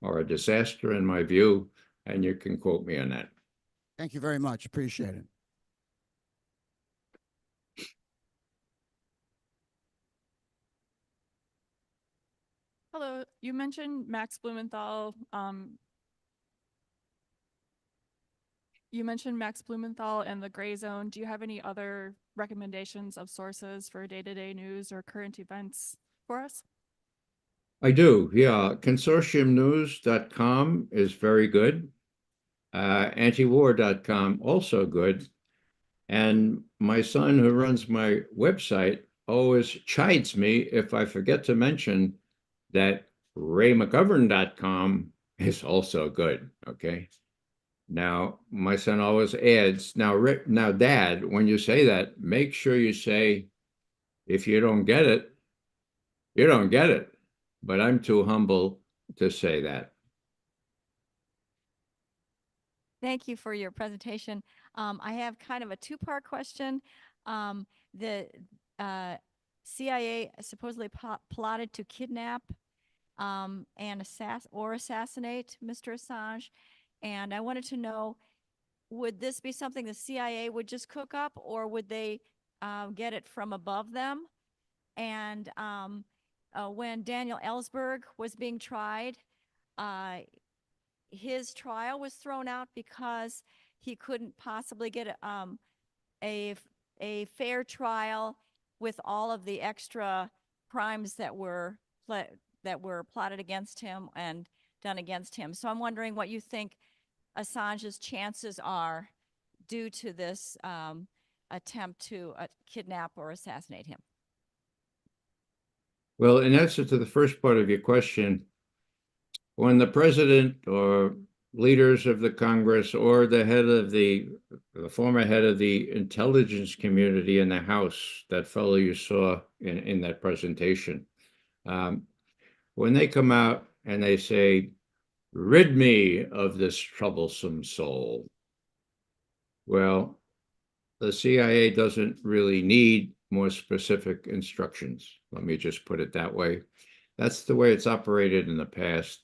[SPEAKER 2] a disaster in my view, and you can quote me on that.
[SPEAKER 10] Thank you very much. Appreciate it.
[SPEAKER 11] Hello, you mentioned Max Blumenthal. You mentioned Max Blumenthal and the gray zone. Do you have any other recommendations of sources for day-to-day news or current events for us?
[SPEAKER 2] I do, yeah. Consortiumnews.com is very good. Antiwar.com, also good. And my son, who runs my website, always chides me if I forget to mention that RayMcGovern.com is also good, okay? Now, my son always adds, now, Dad, when you say that, make sure you say, if you don't get it, you don't get it. But I'm too humble to say that.
[SPEAKER 12] Thank you for your presentation. I have kind of a two-part question. The CIA supposedly plotted to kidnap and assassinate Mr. Assange. And I wanted to know, would this be something the CIA would just cook up, or would they get it from above them? And when Daniel Ellsberg was being tried, his trial was thrown out because he couldn't possibly get a fair trial with all of the extra crimes that were plotted against him and done against him. So I'm wondering what you think Assange's chances are due to this attempt to kidnap or assassinate him?
[SPEAKER 2] Well, in answer to the first part of your question, when the president or leaders of the Congress or the head of the former head of the intelligence community in the House, that fellow you saw in that presentation, when they come out and they say, rid me of this troublesome soul, well, the CIA doesn't really need more specific instructions. Let me just put it that way. That's the way it's operated in the past.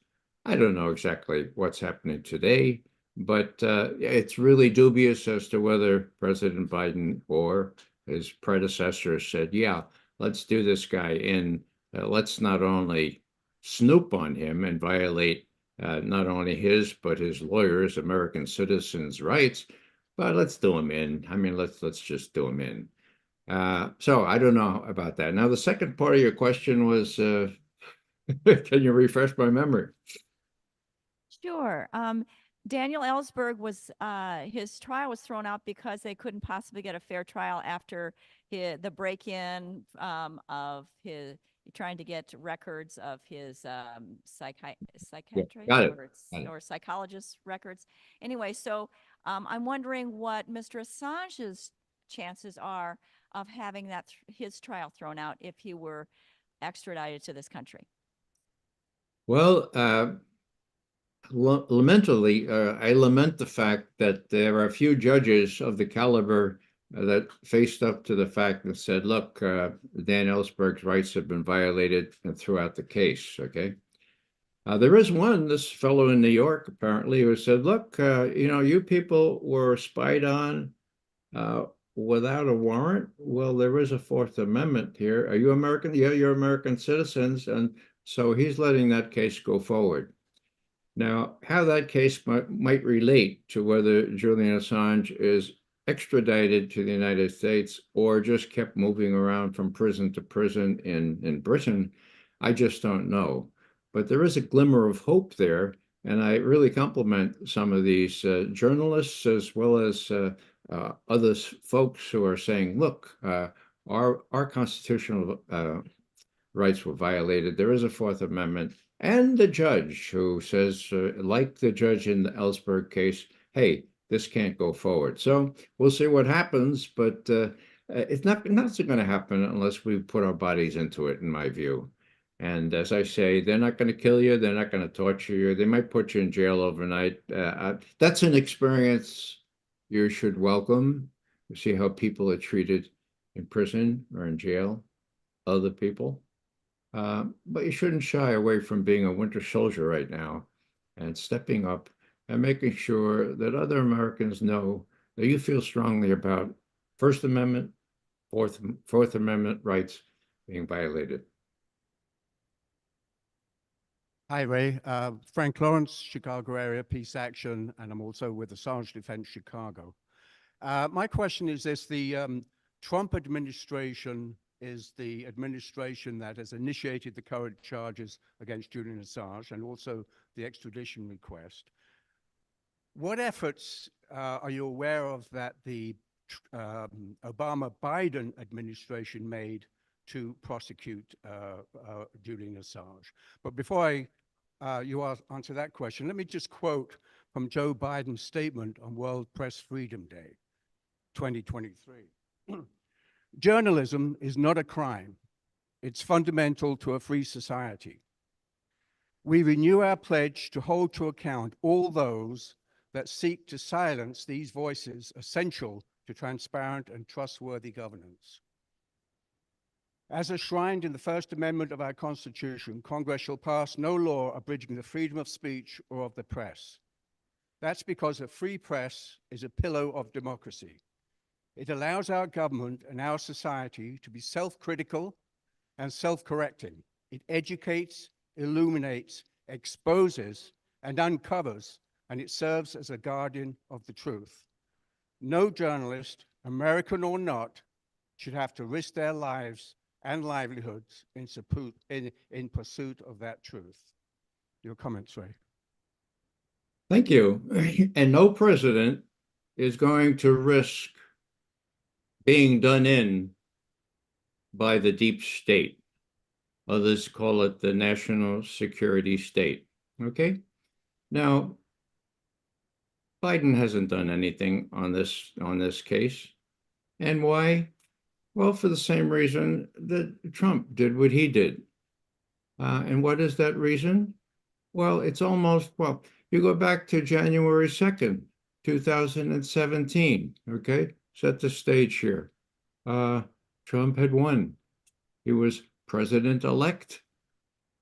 [SPEAKER 2] I don't know exactly what's happening today, but it's really dubious as to whether President Biden or his predecessor said, yeah, let's do this guy in. Let's not only snoop on him and violate not only his, but his lawyers, American citizens' rights, but let's do him in. I mean, let's just do him in. So I don't know about that. Now, the second part of your question was, can you refresh my memory?
[SPEAKER 12] Sure. Daniel Ellsberg was his trial was thrown out because they couldn't possibly get a fair trial after the break-in of his trying to get records of his psychiatrist or psychologist records. Anyway, so I'm wondering what Mr. Assange's chances are of having that his trial thrown out if he were extradited to this country.
[SPEAKER 2] Well, lamentably, I lament the fact that there are a few judges of the caliber that faced up to the fact and said, look, Dan Ellsberg's rights have been violated throughout the case, okay? There is one, this fellow in New York, apparently, who said, look, you people were spied on without a warrant. Well, there is a Fourth Amendment here. Are you American? Yeah, you're American citizens. And so he's letting that case go forward. Now, how that case might relate to whether Julian Assange is extradited to the United States or just kept moving around from prison to prison in Britain, I just don't know. But there is a glimmer of hope there, and I really compliment some of these journalists as well as other folks who are saying, look, our constitutional rights were violated. There is a Fourth Amendment. And the judge who says, like the judge in the Ellsberg case, hey, this can't go forward. So we'll see what happens, but it's not going to happen unless we put our bodies into it, in my view. And as I say, they're not going to kill you. They're not going to torture you. They might put you in jail overnight. That's an experience you should welcome. You see how people are treated in prison or in jail, other people. But you shouldn't shy away from being a winter soldier right now and stepping up and making sure that other Americans know that you feel strongly about First Amendment, Fourth Amendment rights being violated.
[SPEAKER 10] Hi, Ray. Frank Lawrence, Chicago Area Peace Action, and I'm also with Assange Defense Chicago. My question is this: the Trump administration is the administration that has initiated the current charges against Julian Assange and also the extradition request. What efforts are you aware of that the Obama-Biden administration made to prosecute Julian Assange? But before you answer that question, let me just quote from Joe Biden's statement on World Press Freedom Day, 2023. Journalism is not a crime. It's fundamental to a free society. We renew our pledge to hold to account all those that seek to silence these voices essential to transparent and trustworthy governance. As enshrined in the First Amendment of our Constitution, Congress shall pass no law abridging the freedom of speech or of the press. That's because a free press is a pillar of democracy. It allows our government and our society to be self-critical and self-correcting. It educates, illuminates, exposes, and uncovers, and it serves as a guardian of the truth. No journalist, American or not, should have to risk their lives and livelihoods in pursuit of that truth. Your comments, Ray.
[SPEAKER 2] Thank you. And no president is going to risk being done in by the deep state. Others call it the national security state. Okay? Now, Biden hasn't done anything on this case. And why? Well, for the same reason that Trump did what he did. And what is that reason? Well, it's almost, well, you go back to January 2nd, 2017, okay? Set the stage here. Trump had won. He was president-elect.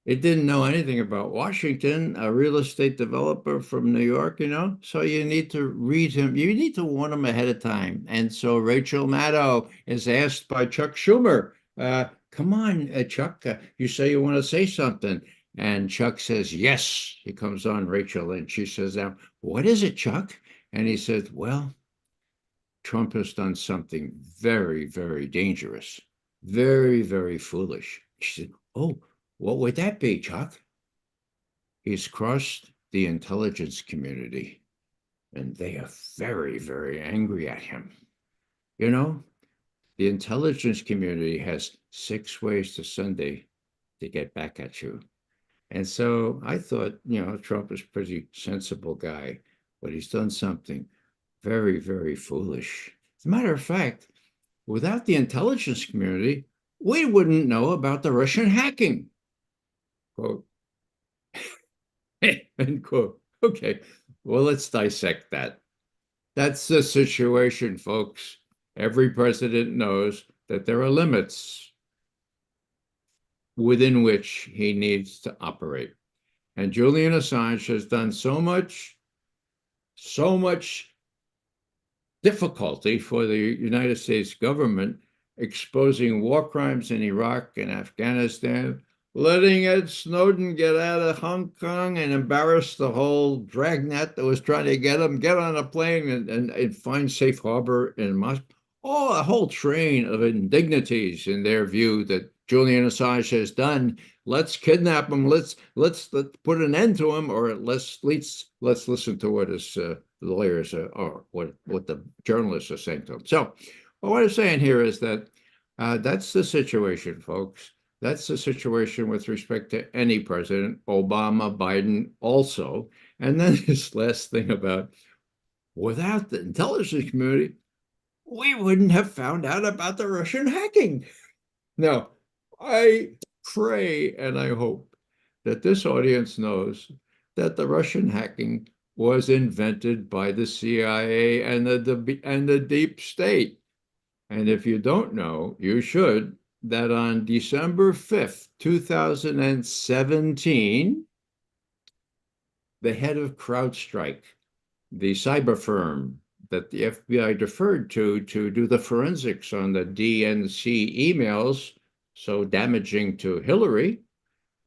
[SPEAKER 2] It didn't know anything about Washington, a real estate developer from New York, you know? So you need to read him. You need to warn him ahead of time. And so Rachel Maddow is asked by Chuck Schumer, come on, Chuck, you say you want to say something. And Chuck says, yes. He comes on Rachel and she says, now, what is it, Chuck? And he says, well, Trump has done something very, very dangerous, very, very foolish. She said, oh, what would that be, Chuck? He's crossed the intelligence community, and they are very, very angry at him. You know, the intelligence community has 6 ways to Sunday to get back at you. And so I thought, you know, Trump is a pretty sensible guy, but he's done something very, very foolish. As a matter of fact, without the intelligence community, we wouldn't know about the Russian hacking. Quote. End quote. Okay, well, let's dissect that. That's the situation, folks. Every president knows that there are limits within which he needs to operate. And Julian Assange has done so much difficulty for the United States government, exposing war crimes in Iraq and Afghanistan, letting Ed Snowden get out of Hong Kong and embarrass the whole dragnet that was trying to get him, get on a plane and find safe harbor in Moscow. Oh, a whole train of indignities in their view that Julian Assange has done. Let's kidnap him. Let's put an end to him, or let's listen to what his lawyers or what the journalists are saying to him. So, what I'm saying here is that that's the situation, folks. That's the situation with respect to any president, Obama, Biden also. And then this last thing about without the intelligence community, we wouldn't have found out about the Russian hacking. Now, I pray and I hope that this audience knows that the Russian hacking was invented by the CIA and the deep state. And if you don't know, you should, that on December 5th, 2017, the head of CrowdStrike, the cyber firm that the FBI deferred to do the forensics on the DNC emails so damaging to Hillary,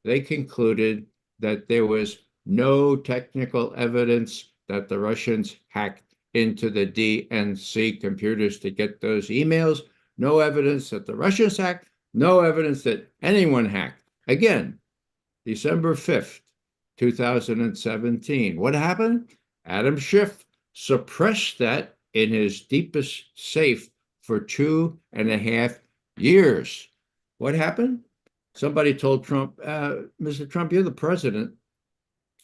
[SPEAKER 2] they concluded that there was no technical evidence that the Russians hacked into the DNC computers to get those emails. No evidence that the Russians hacked, no evidence that anyone hacked. Again, December 5th, 2017. What happened? Adam Schiff suppressed that in his deepest safe for 2.5 years. What happened? Somebody told Trump, Mr. Trump, you're the president.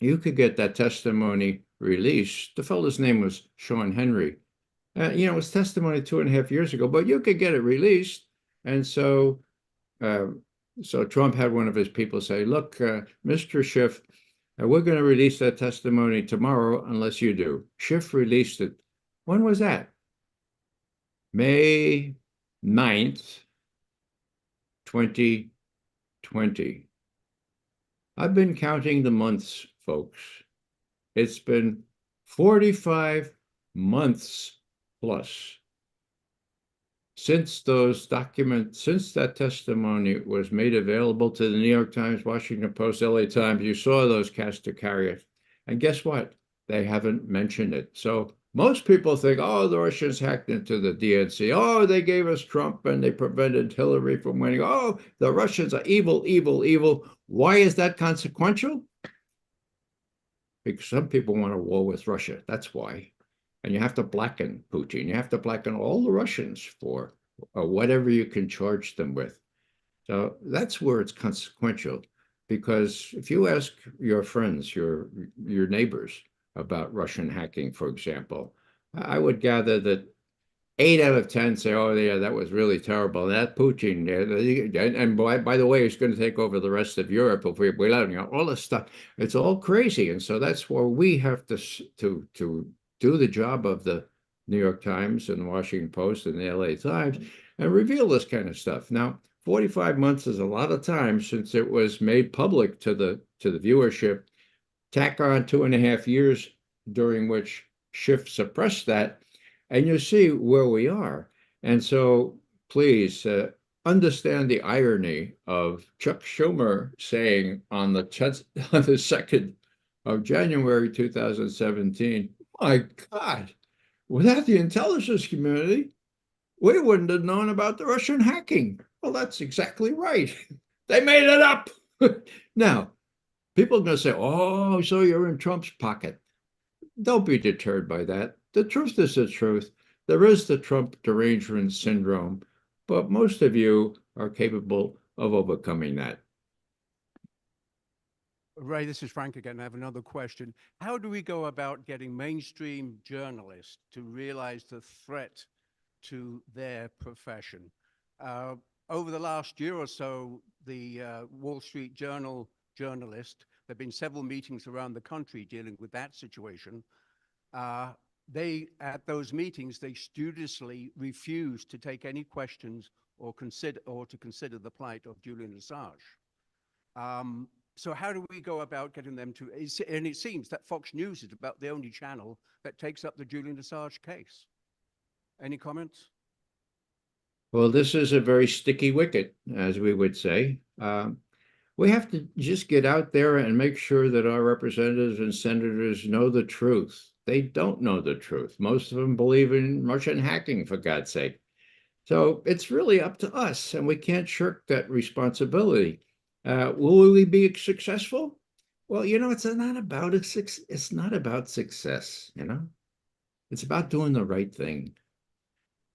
[SPEAKER 2] You could get that testimony released. The fellow's name was Sean Henry. You know, it was testimony 2.5 years ago, but you could get it released. And so Trump had one of his people say, look, Mr. Schiff, we're going to release that testimony tomorrow unless you do. Schiff released it. When was that? May 9th, 2020. I've been counting the months, folks. It's been 45 months plus since that testimony was made available to the New York Times, Washington Post, LA Times. You saw those cast to carry it. And guess what? They haven't mentioned it. So most people think, oh, the Russians hacked into the DNC. Oh, they gave us Trump and they prevented Hillary from winning. Oh, the Russians are evil, evil, evil. Why is that consequential? Because some people want a war with Russia. That's why. And you have to blacken Putin. You have to blacken all the Russians for whatever you can charge them with. So that's where it's consequential. Because if you ask your friends, your neighbors about Russian hacking, for example, I would gather that 8 out of 10 say, "Oh, yeah, that was really terrible. That Putin, and by the way, he's going to take over the rest of Europe if we let him." All this stuff. It's all crazy, and so that's where we have to do the job of the New York Times and the Washington Post and the LA Times and reveal this kind of stuff. Now, 45 months is a lot of time since it was made public to the viewership. Tack on 2.5 years during which Schiff suppressed that, and you see where we are. And so please understand the irony of Chuck Schumer saying on the 2nd of January 2017, "My God, without the intelligence community, we wouldn't have known about the Russian hacking." Well, that's exactly right. They made it up. Now, people are going to say, "Oh, so you're in Trump's pocket." Don't be deterred by that. The truth is the truth. There is the Trump derangement syndrome, but most of you are capable of overcoming that.
[SPEAKER 13] Ray, this is Frank again. I have another question. How do we go about getting mainstream journalists to realize the threat to their profession? Over the last year or so, the Wall Street Journal journalist, there have been several meetings around the country dealing with that situation. At those meetings, they studiously refused to take any questions or to consider the plight of Julian Assange. So how do we go about getting them to, and it seems that Fox News is about the only channel that takes up the Julian Assange case. Any comments?
[SPEAKER 2] Well, this is a very sticky wicket, as we would say. We have to just get out there and make sure that our representatives and senators know the truth. They don't know the truth. Most of them believe in Russian hacking, for God's sake. So it's really up to us, and we can't shirk that responsibility. Will we be successful? Well, it's not about it's not about success. It's about doing the right thing.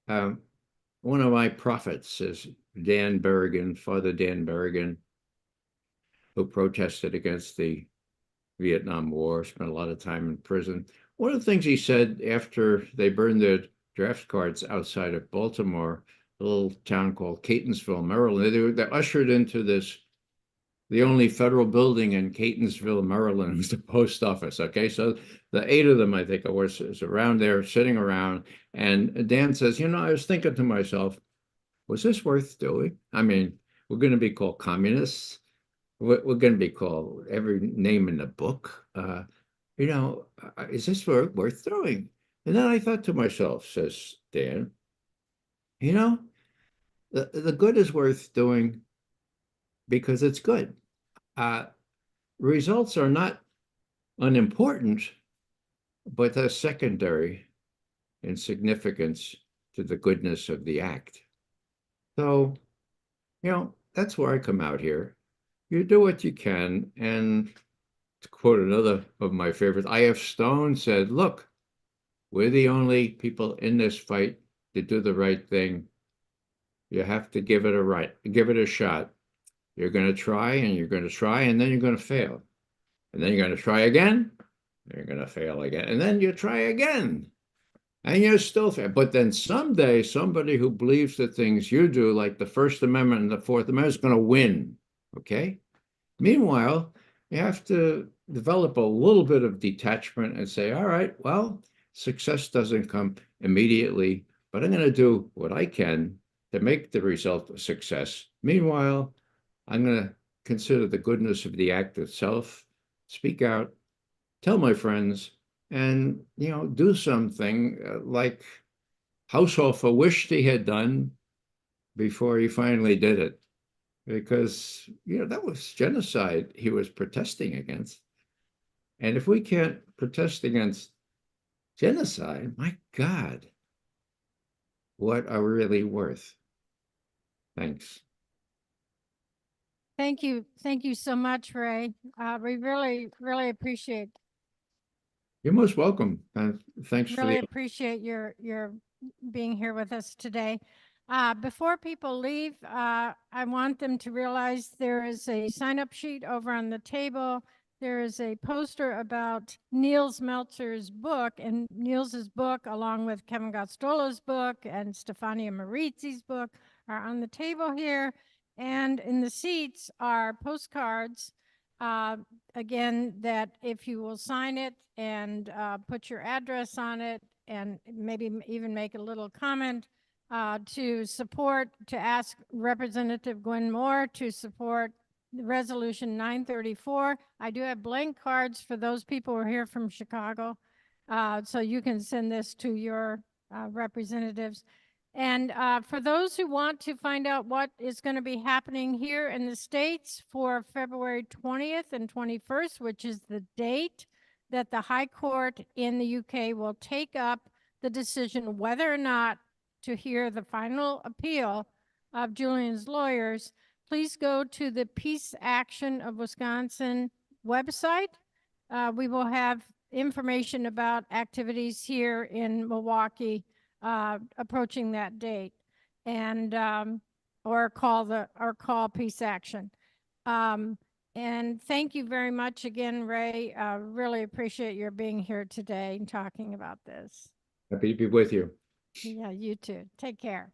[SPEAKER 2] One of my prophets is Dan Berrigan, Father Dan Berrigan, who protested against the Vietnam War, spent a lot of time in prison. One of the things he said after they burned their draft cards outside of Baltimore, a little town called Catonsville, Maryland, they ushered into the only federal building in Catonsville, Maryland, was the post office. Okay, so the 8 of them, I think, was around there, sitting around. And Dan says, I was thinking to myself, was this worth doing? I mean, we're going to be called communists. We're going to be called every name in the book. Is this worth doing? And then I thought to myself, says Dan, the good is worth doing because it's good. Results are not unimportant, but they're secondary in significance to the goodness of the act. So, that's where I come out here. You do what you can. And to quote another of my favorites, I.F. Stone said, "Look, we're the only people in this fight to do the right thing. You have to give it a shot. You're going to try and you're going to try, and then you're going to fail. And then you're going to try again. You're going to fail again. And then you try again. And you're still fail. But then someday, somebody who believes the things you do, like the First Amendment and the Fourth Amendment, is going to win. Okay? Meanwhile, you have to develop a little bit of detachment and say, all right, well, success doesn't come immediately, but I'm going to do what I can to make the result a success. Meanwhile, I'm going to consider the goodness of the act itself, speak out, tell my friends, and, do something like Haushofer wished he had done before he finally did it. Because, that was genocide he was protesting against. And if we can't protest against genocide, my God, what are we really worth? Thanks.
[SPEAKER 1] Thank you. Thank you so much, Ray. We really, really appreciate
[SPEAKER 2] You're most welcome. And thanks for
[SPEAKER 1] Really
[SPEAKER 2] the,
[SPEAKER 1] appreciate your being here with us today. Before people leave, I want them to realize there is a sign-up sheet over on the table. There is a poster about Niels Meltzer's book, and Niels's book, along with Kevin Gostola's book and Stefania Marizzi's book, are on the table here. And in the seats are postcards, again, that if you will sign it and put your address on it, and maybe even make a little comment to ask Representative Gwen Moore to support Resolution 934. I do have blank cards for those people who are here from Chicago. So you can send this to your representatives. And for those who want to find out what is going to be happening here in the States for February 20th and 21st, which is the date that the High Court in the UK will take up the decision whether or not to hear the final appeal of Julian's lawyers, please go to the Peace Action of Wisconsin website. We will have information about activities here in Milwaukee approaching that date, and or call Peace Action. And thank you very much again, Ray. Really appreciate your being here today and talking about this.
[SPEAKER 2] happy to be with you.
[SPEAKER 1] Yeah, you too. Take care.